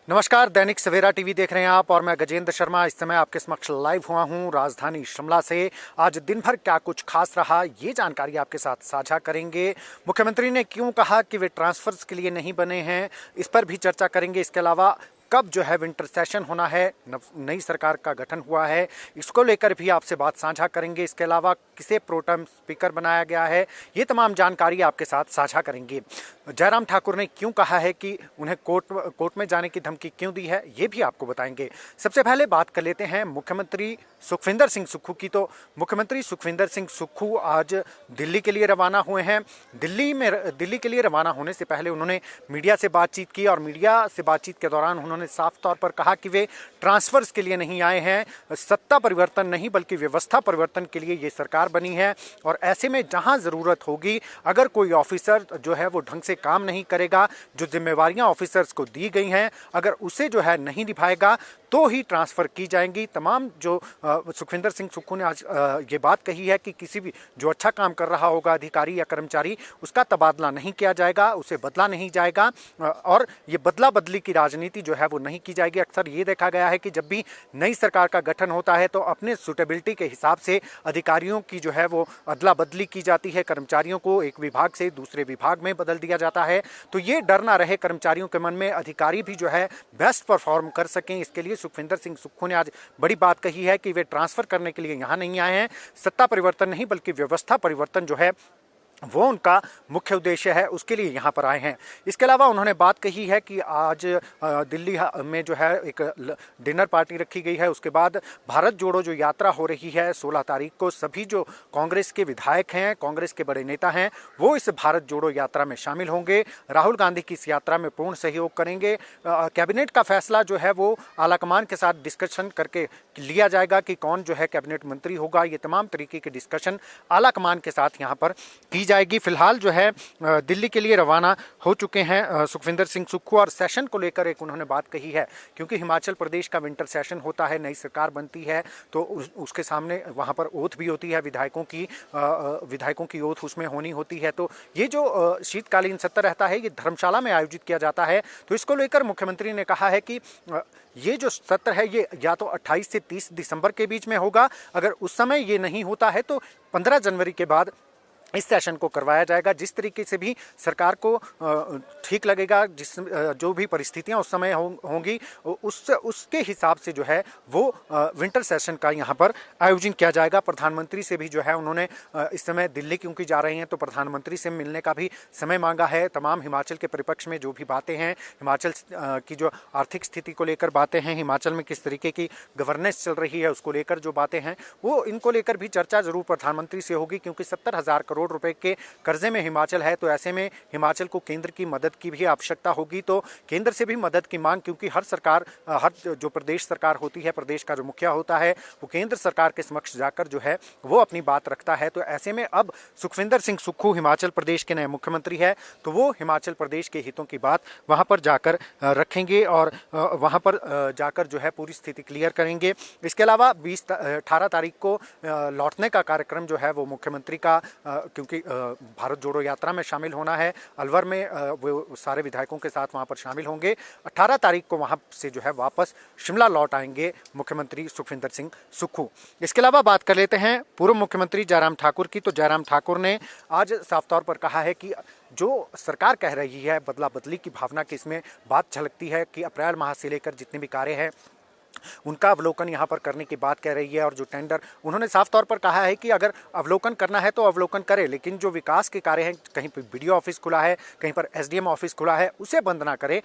नमस्कार, दैनिक सवेरा टीवी देख रहे हैं आप और मैं गजेंद्र शर्मा इस समय आपके समक्ष लाइव हुआ हूं राजधानी शिमला से। आज दिन भर क्या कुछ खास रहा ये जानकारी आपके साथ साझा करेंगे। मुख्यमंत्री ने क्यों कहा कि वे ट्रांसफर्स के लिए नहीं बने हैं, इस पर भी चर्चा करेंगे। इसके अलावा कब जो है विंटर सेशन होना है, नई सरकार का गठन हुआ है, इसको लेकर भी आपसे बात साझा करेंगे। इसके अलावा किसे प्रोटेम स्पीकर बनाया गया है, ये तमाम जानकारी आपके साथ साझा करेंगे। जयराम ठाकुर ने क्यों कहा है कि उन्हें कोर्ट में जाने की धमकी क्यों दी है, ये भी आपको बताएंगे। सबसे पहले बात कर लेते हैं मुख्यमंत्री सुखविंदर सिंह सुक्खू की। तो मुख्यमंत्री सुखविंदर सिंह सुक्खू आज दिल्ली के लिए रवाना हुए हैं। दिल्ली के लिए रवाना होने से पहले उन्होंने मीडिया से बातचीत की और मीडिया से बातचीत के दौरान उन्होंने साफ तौर पर कहा कि वे ट्रांसफर्स के लिए नहीं आए हैं, सत्ता परिवर्तन नहीं बल्कि व्यवस्था परिवर्तन के लिए ये सरकार बनी है। और ऐसे में जहां जरूरत होगी, अगर कोई ऑफिसर जो है वो ढंग से काम नहीं करेगा, जो जिम्मेवारियां ऑफिसर्स को दी गई हैं अगर उसे जो है नहीं निभाएगा तो ही ट्रांसफर की जाएंगी। तमाम जो सुखविंदर सिंह सुक्खू ने आज ये बात कही है कि किसी भी जो अच्छा काम कर रहा होगा अधिकारी या कर्मचारी, उसका तबादला नहीं किया जाएगा, उसे बदला नहीं जाएगा और ये बदला बदली की राजनीति जो है वो नहीं की जाएगी। अक्सर ये देखा गया है कि जब भी नई सरकार का गठन होता है तो अपने सुटेबिलिटी के हिसाब से अधिकारियों की जो है वो अदला बदली की जाती है, कर्मचारियों को एक विभाग से दूसरे विभाग में बदल दिया जाता है। तो ये डर ना रहे कर्मचारियों के मन में, अधिकारी भी जो है बेस्ट परफॉर्म कर सकें, इसके लिए सुखविंदर सिंह सुक्खू ने आज बड़ी बात कही है कि वे ट्रांसफर करने के लिए यहां नहीं आए हैं, सत्ता परिवर्तन नहीं बल्कि व्यवस्था परिवर्तन जो है वो उनका मुख्य उद्देश्य है, उसके लिए यहाँ पर आए हैं। इसके अलावा उन्होंने बात कही है कि आज दिल्ली में जो है एक डिनर पार्टी रखी गई है। उसके बाद भारत जोड़ो जो यात्रा हो रही है 16 तारीख को, सभी जो कांग्रेस के विधायक हैं, कांग्रेस के बड़े नेता हैं, वो इस भारत जोड़ो यात्रा में शामिल होंगे। राहुल गांधी की इस यात्रा में पूर्ण सहयोग करेंगे। कैबिनेट का फैसला जो है वो आलाकमान के साथ डिस्कशन करके लिया जाएगा कि कौन जो है कैबिनेट मंत्री होगा। ये तमाम तरीके के डिस्कशन आलाकमान के साथ यहाँ पर की जाएगी। फिलहाल जो है दिल्ली के लिए रवाना हो चुके हैं सुखविंदर सिंह सुक्खू और सेशन को लेकर एक उन्होंने बात कही है, क्योंकि हिमाचल प्रदेश का विंटर सेशन होता है, नई सरकार बनती है तो उसके सामने वहां पर ओथ भी होती है, विधायकों की ओथ उसमें होनी होती है। तो ये जो शीतकालीन सत्र रहता है ये धर्मशाला में आयोजित किया जाता है। तो इसको लेकर मुख्यमंत्री ने कहा है कि ये जो सत्र है ये या तो 28 से 30 दिसंबर के बीच में होगा, अगर उस समय ये नहीं होता है तो 15 जनवरी के बाद इस सेशन को करवाया जाएगा। जिस तरीके से भी सरकार को ठीक लगेगा, जो भी परिस्थितियां उस समय होंगी उसके हिसाब से जो है वो विंटर सेशन का यहाँ पर आयोजन किया जाएगा। प्रधानमंत्री से भी जो है उन्होंने इस समय दिल्ली क्योंकि जा रहे हैं तो प्रधानमंत्री से मिलने का भी समय मांगा है। तमाम हिमाचल के परिप्रेक्ष्य में जो भी बातें हैं, हिमाचल की जो आर्थिक स्थिति को लेकर बातें हैं, हिमाचल में किस तरीके की गवर्नेंस चल रही है उसको लेकर जो बातें हैं वो इनको लेकर भी चर्चा जरूर प्रधानमंत्री से होगी, क्योंकि 70,000 करोड़ रुपए के कर्जे में हिमाचल है। तो ऐसे में हिमाचल को केंद्र की मदद की भी आवश्यकता होगी, तो केंद्र से भी मदद की मांग, क्योंकि हर जो प्रदेश सरकार होती है, प्रदेश का जो मुखिया होता है वो केंद्र सरकार के समक्ष जाकर जो है वो अपनी बात रखता है। तो ऐसे में अब सुखविंदर सिंह सुक्खू हिमाचल प्रदेश के नए मुख्यमंत्री है तो वो हिमाचल प्रदेश के हितों की बात वहां पर जाकर रखेंगे और वहां पर जाकर जो है पूरी स्थिति क्लियर करेंगे। इसके अलावा 18 तारीख को लौटने का कार्यक्रम जो है वो मुख्यमंत्री का, क्योंकि भारत जोड़ो यात्रा में शामिल होना है, अलवर में वो सारे विधायकों के साथ वहां पर शामिल होंगे। 18 तारीख को वहां से जो है वापस शिमला लौट आएंगे मुख्यमंत्री सुखविंदर सिंह सुक्खू। इसके अलावा बात कर लेते हैं पूर्व मुख्यमंत्री जयराम ठाकुर की। तो जयराम ठाकुर ने आज साफ तौर पर कहा है कि जो सरकार कह रही है बदला बदली की भावना की, इसमें बात झलकती है कि अप्रैल माह से लेकर जितने भी कार्य हैं उनका अवलोकन यहाँ पर करने की बात कह रही है। और जो टेंडर, उन्होंने साफ तौर पर कहा है कि अगर अवलोकन करना है तो अवलोकन करे, लेकिन जो विकास के कार्य हैं, कहीं पर बीडीओ ऑफिस खुला है, कहीं पर एसडीएम ऑफिस खुला है, उसे बंद ना करे,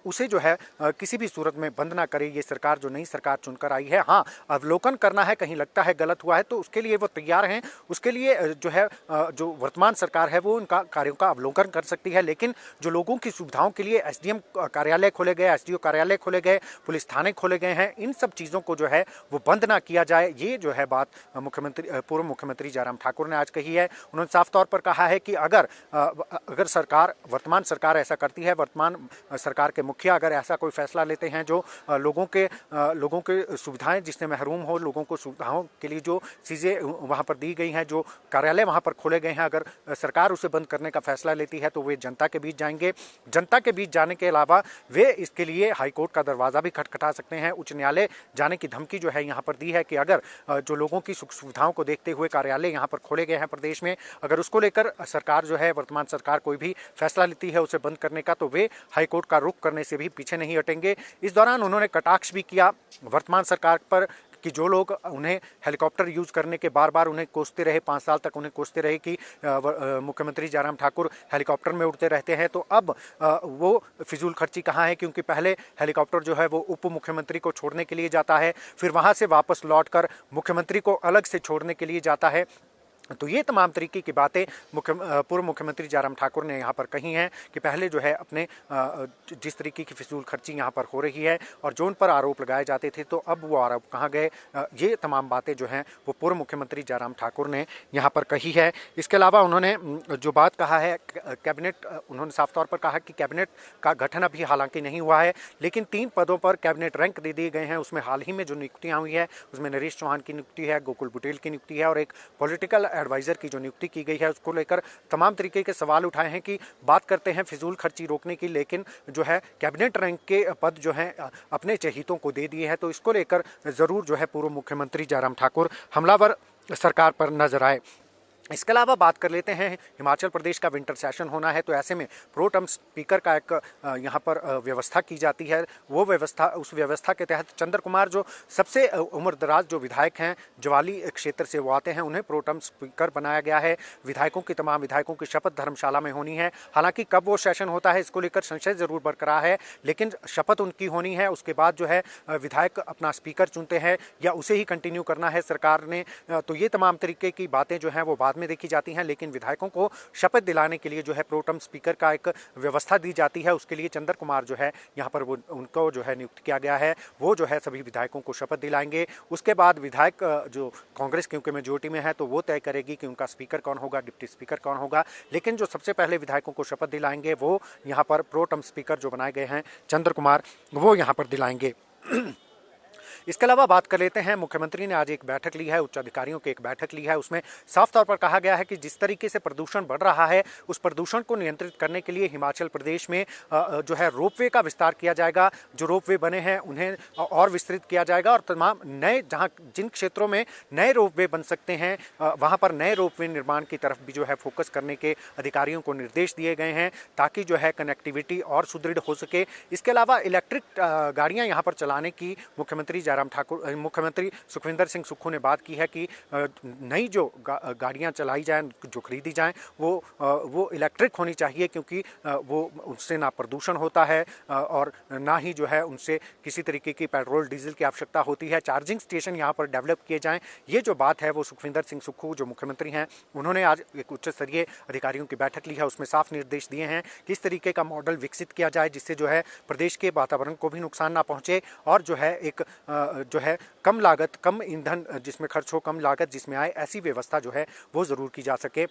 उसे जो है किसी भी सूरत में बंद ना करे। ये सरकार जो नई सरकार चुनकर आई है, हाँ अवलोकन करना है, कहीं लगता है गलत हुआ है तो उसके लिए वो तैयार हैं। उसके लिए जो है जो वर्तमान सरकार है वो उनका कार्यों का अवलोकन कर सकती है, लेकिन जो लोगों की सुविधाओं के लिए एसडीएम कार्यालय खोले गए, एसडीओ कार्यालय खोले गए, पुलिस थाने खोले गए हैं, इन सब चीज़ों को जो है वो बंद ना किया जाए। ये जो है बात पूर्व मुख्यमंत्री जयराम ठाकुर ने आज कही है। उन्होंने साफ तौर पर कहा है कि अगर वर्तमान सरकार ऐसा करती है, वर्तमान सरकार के मुखिया अगर ऐसा कोई फैसला लेते हैं जो लोगों के सुविधाएं जिससे महरूम हो, लोगों को सुविधाओं के लिए जो चीज़ें वहाँ पर दी गई हैं, जो कार्यालय वहाँ पर खोले गए हैं, अगर सरकार उसे बंद करने का फैसला लेती है तो वे जनता के बीच जाएंगे। जनता के बीच जाने के अलावा वे इसके लिए हाईकोर्ट का दरवाज़ा भी खटखटा सकते हैं। उच्च न्यायालय जाने की धमकी जो है यहाँ पर दी है कि अगर जो लोगों की सुख सुविधाओं को देखते हुए कार्यालय यहाँ पर खोले गए हैं प्रदेश में, अगर उसको लेकर सरकार जो है, वर्तमान सरकार कोई भी फैसला लेती है उसे बंद करने का, तो वे हाईकोर्ट का रुख करने से भी पीछे नहीं हटेंगे। इस दौरान उन्होंने कटाक्ष भी किया वर्तमान सरकार पर कि जो लोग उन्हें हेलीकॉप्टर यूज़ करने के बार बार उन्हें कोसते रहे, 5 साल तक उन्हें कोसते रहे कि मुख्यमंत्री जयराम ठाकुर हेलीकॉप्टर में उड़ते रहते हैं, तो अब वो फिजूल खर्ची कहाँ है, क्योंकि पहले हेलीकॉप्टर जो है वो उप मुख्यमंत्री को छोड़ने के लिए जाता है, फिर वहाँ से वापस लौटकर मुख्यमंत्री को अलग से छोड़ने के लिए जाता है। तो ये तमाम तरीके की बातें पूर्व मुख्यमंत्री जयराम ठाकुर ने यहाँ पर कही हैं कि पहले जो है अपने जिस तरीके की फिजूल खर्ची यहाँ पर हो रही है और जो उन पर आरोप लगाए जाते थे, तो अब वो आरोप कहाँ गए, ये तमाम बातें जो हैं वो पूर्व मुख्यमंत्री जयराम ठाकुर ने यहाँ पर कही है। इसके अलावा उन्होंने जो बात कहा है कैबिनेट, उन्होंने साफ तौर पर कहा कि कैबिनेट का गठन अभी हालांकि नहीं हुआ है, लेकिन 3 पदों पर कैबिनेट रैंक दे दिए गए हैं। उसमें हाल ही में जो नियुक्तियाँ हुई है उसमें नरेश चौहान की नियुक्ति है, गोकुल बुटेल की नियुक्ति है और एक पॉलिटिकल एडवाइज़र की जो नियुक्ति की गई है, उसको लेकर तमाम तरीके के सवाल उठाए हैं कि बात करते हैं फिजूल खर्ची रोकने की, लेकिन जो है कैबिनेट रैंक के पद जो हैं अपने चहेतों को दे दिए हैं। तो इसको लेकर ज़रूर जो है पूर्व मुख्यमंत्री जयराम ठाकुर हमलावर सरकार पर नजर आए। इसके अलावा बात कर लेते हैं, हिमाचल प्रदेश का विंटर सेशन होना है, तो ऐसे में प्रो टर्म स्पीकर का एक यहाँ पर व्यवस्था की जाती है। वो व्यवस्था, उस व्यवस्था के तहत चंद्र कुमार जो सबसे उम्रदराज जो विधायक हैं ज्वाली क्षेत्र से वो आते हैं, उन्हें प्रो टर्म स्पीकर बनाया गया है। तमाम विधायकों की शपथ धर्मशाला में होनी है। हालांकि कब वो सेशन होता है इसको लेकर संशय जरूर बरकरार है, लेकिन शपथ उनकी होनी है। उसके बाद जो है विधायक अपना स्पीकर चुनते हैं या उसे ही कंटिन्यू करना है सरकार ने। तो ये तमाम तरीके की बातें जो हैं वो बाद में देखी जाती हैं, लेकिन विधायकों को शपथ दिलाने के लिए जो है प्रो टर्म स्पीकर का एक व्यवस्था दी जाती है। उसके लिए चंद्र कुमार जो है यहाँ पर वो उनको जो है नियुक्त किया गया है, वो जो है सभी विधायकों को शपथ दिलाएंगे। उसके बाद विधायक जो कांग्रेस क्योंकि मेजोरिटी में है तो वो तय करेगी कि उनका स्पीकर कौन होगा, डिप्टी स्पीकर कौन होगा, लेकिन जो सबसे पहले विधायकों को शपथ दिलाएंगे वो यहाँ पर प्रो टर्म स्पीकर जो बनाए गए हैं चंद्र कुमार, वो यहाँ पर दिलाएंगे। इसके अलावा बात कर लेते हैं, मुख्यमंत्री ने आज एक बैठक ली है, उच्च अधिकारियों की एक बैठक ली है। उसमें साफ तौर पर कहा गया है कि जिस तरीके से प्रदूषण बढ़ रहा है उस प्रदूषण को नियंत्रित करने के लिए हिमाचल प्रदेश में जो है रोपवे का विस्तार किया जाएगा। जो रोपवे बने हैं उन्हें और विस्तृत किया जाएगा और तमाम नए जिन क्षेत्रों में नए रोपवे बन सकते हैं वहाँ पर नए रोपवे निर्माण की तरफ भी जो है फोकस करने के अधिकारियों को निर्देश दिए गए हैं, ताकि जो है कनेक्टिविटी और सुदृढ़ हो सके। इसके अलावा इलेक्ट्रिक गाड़ियाँ यहाँ पर चलाने की मुख्यमंत्री सुखविंदर सिंह सुक्खू ने बात की है कि नई जो गाड़ियां चलाई जाएं, जो खरीदी जाएं, वो इलेक्ट्रिक होनी चाहिए, क्योंकि वो उनसे ना प्रदूषण होता है और ना ही जो है उनसे किसी तरीके की पेट्रोल डीजल की आवश्यकता होती है। चार्जिंग स्टेशन यहाँ पर डेवलप किए जाएं, ये जो बात है वो सुखविंदर सिंह सुक्खू जो मुख्यमंत्री हैं उन्होंने आज एक उच्च स्तरीय अधिकारियों की बैठक ली है। उसमें साफ निर्देश दिए हैं किस तरीके का मॉडल विकसित किया जाए जिससे जो है प्रदेश के वातावरण को भी नुकसान ना पहुँचे और जो है एक जो है कम लागत, कम ईंधन जिसमें खर्च हो, कम लागत जिसमें आए, ऐसी व्यवस्था जो है वो ज़रूर की जा सके।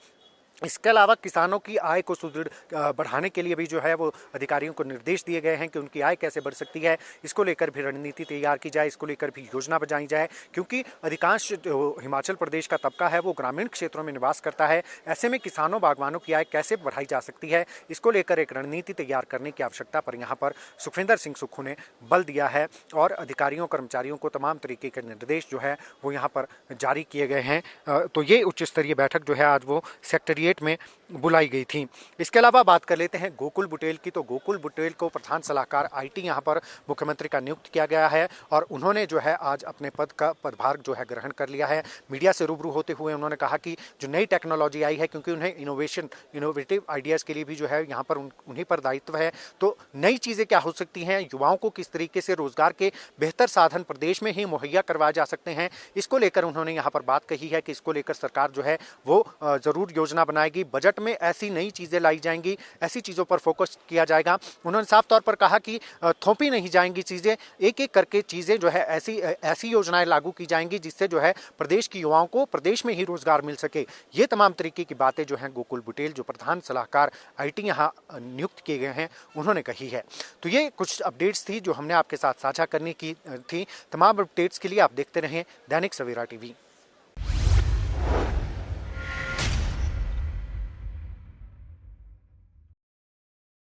इसके अलावा किसानों की आय को सुदृढ़ बढ़ाने के लिए भी जो है वो अधिकारियों को निर्देश दिए गए हैं कि उनकी आय कैसे बढ़ सकती है, इसको लेकर भी रणनीति तैयार की जाए, इसको लेकर भी योजना बनाई जाए, क्योंकि अधिकांश जो हिमाचल प्रदेश का तबका है वो ग्रामीण क्षेत्रों में निवास करता है। ऐसे में किसानों बागवानों की आय कैसे बढ़ाई जा सकती है, इसको लेकर एक रणनीति तैयार करने की आवश्यकता पर यहाँ पर सुखविंदर सिंह सुक्खू ने बल दिया है और अधिकारियों कर्मचारियों को तमाम तरीके के निर्देश जो है वो यहाँ पर जारी किए गए हैं। तो ये उच्च स्तरीय बैठक जो है आज वो सेक्रेटेरिएट में बुलाई गई थी। इसके अलावा बात कर लेते हैं गोकुल बुटेल की, तो गोकुल बुटेल को प्रधान सलाहकार आईटी यहाँ पर मुख्यमंत्री का नियुक्त किया गया है और उन्होंने जो है आज अपने पद का पदभार जो है ग्रहण कर लिया है। मीडिया से रूबरू होते हुए उन्होंने कहा कि जो नई टेक्नोलॉजी आई है, क्योंकि उन्हें इनोवेटिव आइडियाज़ के लिए भी जो है यहाँ पर उन्हीं पर दायित्व है, तो नई चीज़ें क्या हो सकती हैं, युवाओं को किस तरीके से रोजगार के बेहतर साधन प्रदेश में ही मुहैया करवाए जा सकते हैं, इसको लेकर उन्होंने यहाँ पर बात कही है कि इसको लेकर सरकार जो है वो ज़रूर योजना बनाएगी, बजट में ऐसी नई चीज़ें लाई जाएंगी, ऐसी चीज़ों पर फोकस किया जाएगा। उन्होंने साफ तौर पर कहा कि थोपी नहीं जाएंगी चीज़ें, एक एक करके चीज़ें जो है ऐसी ऐसी योजनाएं लागू की जाएंगी जिससे जो है प्रदेश की युवाओं को प्रदेश में ही रोजगार मिल सके। ये तमाम तरीके की बातें जो हैं गोकुल बुटेल, जो प्रधान सलाहकार आईटी यहाँ नियुक्त किए गए हैं, उन्होंने कही है। तो ये कुछ अपडेट्स थी जो हमने आपके साथ साझा करने की थी। तमाम अपडेट्स के लिए आप देखते रहें दैनिक सवेरा टीवी।